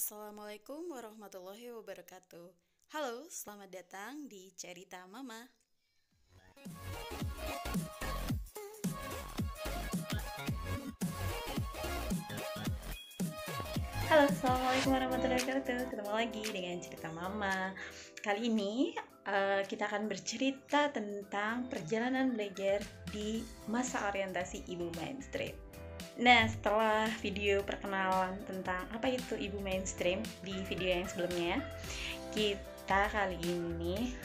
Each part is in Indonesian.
Assalamualaikum warahmatullahi wabarakatuh. Halo, selamat datang di Cerita Mama. Halo, assalamualaikum warahmatullahi wabarakatuh. Ketemu lagi dengan Cerita Mama. Kali ini kita akan bercerita tentang perjalanan belajar di masa orientasi ibu mainstream. Nah, setelah video perkenalan tentang apa itu ibu mainstream di video yang sebelumnya, kita kali ini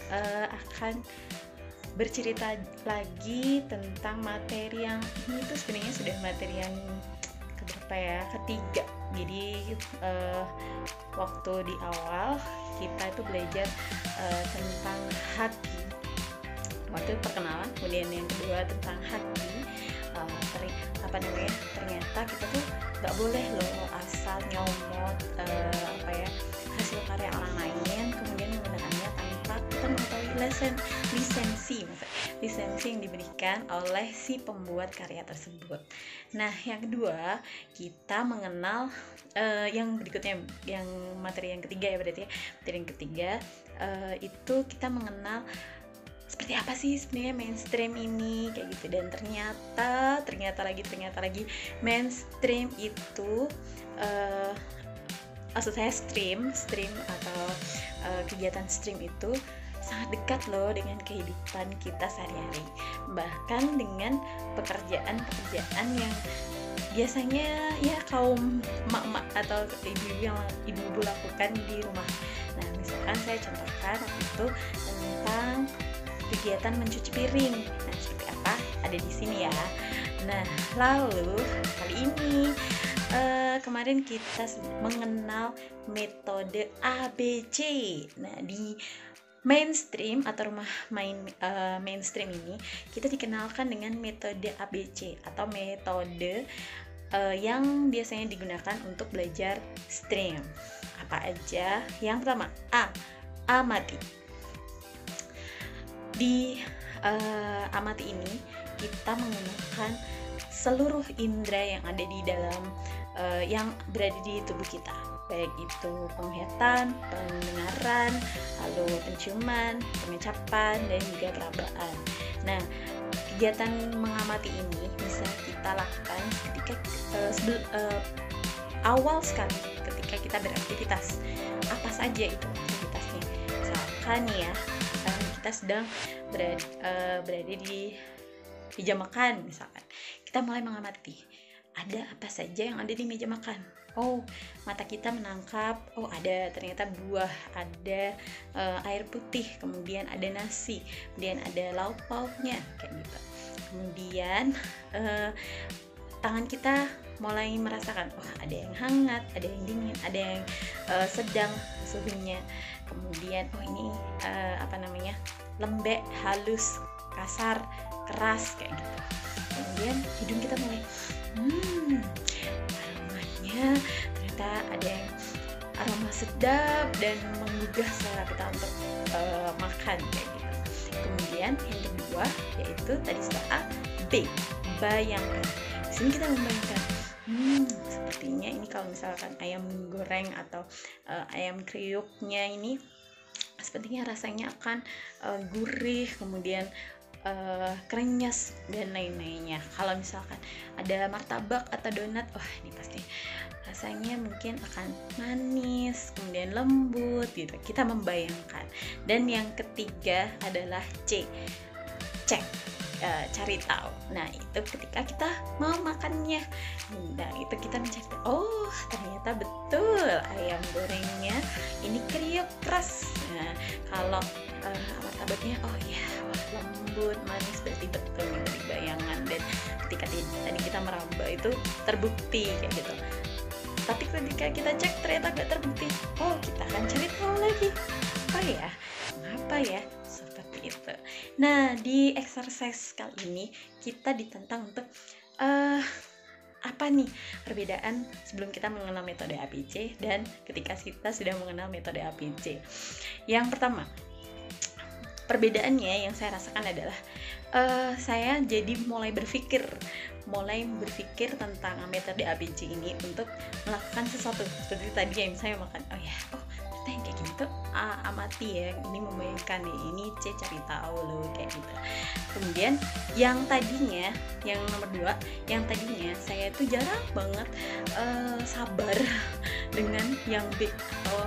akan bercerita lagi tentang materi yang ini tuh sebenarnya sudah materi yang keberapa ya? Ketiga. Jadi waktu di awal kita itu belajar tentang haki. Waktu perkenalan, kemudian yang kedua tentang haki. Ternyata kita tuh nggak boleh loh asal nyomot hasil karya orang lain kemudian menggunakannya tanpa kita mengetahui lisensi yang diberikan oleh si pembuat karya tersebut. Nah, yang kedua kita mengenal yang berikutnya, yang materi yang ketiga ya, berarti ya materi yang ketiga itu kita mengenal seperti apa sih sebenarnya mainstream ini kayak gitu. Dan ternyata lagi mainstream itu maksud saya stream atau kegiatan stream itu sangat dekat loh dengan kehidupan kita sehari-hari, bahkan dengan pekerjaan yang biasanya ya kaum emak-emak atau ibu-ibu lakukan di rumah. Nah, misalkan saya contohkan waktu itu tentang kegiatan mencuci piring. Nah, seperti apa? Ada di sini ya. Nah, lalu kali ini kemarin kita mengenal metode ABC. Nah, di mainstream atau rumah mainstream ini kita dikenalkan dengan metode ABC atau metode yang biasanya digunakan untuk belajar stream. Apa aja? Yang pertama, amati. Di amati ini kita menggunakan seluruh indera yang ada di dalam yang berada di tubuh kita, baik itu penglihatan, pendengaran, lalu penciuman, pengecapan, dan juga perabaan. Nah, kegiatan mengamati ini bisa kita lakukan ketika awal sekali ketika kita beraktivitas. Apa saja itu aktivitasnya? Misalkan ya, kita sedang berada di meja makan misalkan, kita mulai mengamati ada apa saja yang ada di meja makan. Oh, mata kita menangkap, oh ada ternyata buah, ada air putih, kemudian ada nasi, kemudian ada lauk pauknya kayak gitu. Kemudian tangan kita mulai merasakan, oh ada yang hangat, ada yang dingin, ada yang sedang suhunya. Kemudian oh ini lembek, halus, kasar, keras kayak gitu. Kemudian hidung kita mulai aromanya ternyata ada yang aroma sedap dan menggugah selera kita untuk makan kayak gitu. Kemudian yang kedua yaitu tadi setelah A, B, bayangkan. Di sini kita membayangkan sepertinya ini kalau misalkan ayam goreng atau ayam kriuknya ini sepertinya rasanya akan gurih, kemudian krenyes dan lain-lainnya. Kalau misalkan ada martabak atau donat, wah ini pasti rasanya mungkin akan manis, kemudian lembut gitu. Kita membayangkan. Dan yang ketiga adalah C, cek, cari tahu. Nah, itu ketika kita mau makannya. Nah, itu kita mencari, oh ternyata betul ayam gorengnya ini kriuk keras. Nah, kalau martabaknya oh ya lembut manis, berarti betul dari bayangan. Dan ketika tadi kita meraba itu terbukti kayak gitu. Tapi ketika kita cek ternyata gak terbukti, oh kita akan cari tahu lagi, apa ya seperti itu. Nah, di exercise kali ini kita ditantang untuk apa nih perbedaan sebelum kita mengenal metode ABC dan ketika kita sudah mengenal metode ABC. Yang pertama, perbedaannya yang saya rasakan adalah saya jadi mulai berpikir tentang metode ABC ini untuk melakukan sesuatu seperti tadi yang saya makan. Ternyata yang kayak gini tuh amati ya, ini membayangkan ya, ini C cari tahu loh kayak gitu. Kemudian yang nomor 2, yang tadinya saya tuh jarang banget sabar dengan yang B atau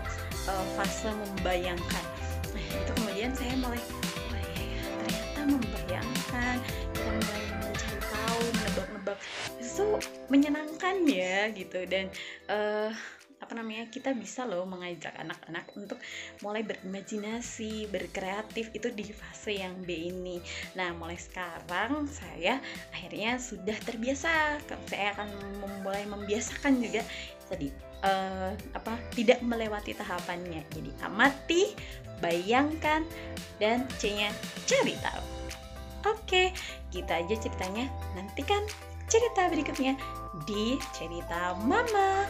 fase membayangkan. Nah itu kemudian saya mulai ternyata membayangkan, kita mulai mencari tahu, menebak-nebak, itu menyenangkan ya gitu. Dan kita bisa loh mengajak anak-anak untuk mulai berimajinasi, berkreatif itu di fase yang B ini. Nah mulai sekarang saya akhirnya sudah terbiasa, saya akan mulai membiasakan juga tadi tidak melewati tahapannya. Jadi amati, bayangkan, dan C-nya cari tahu. Oke, gitu aja ceritanya. Nantikan cerita berikutnya di Cerita Mama.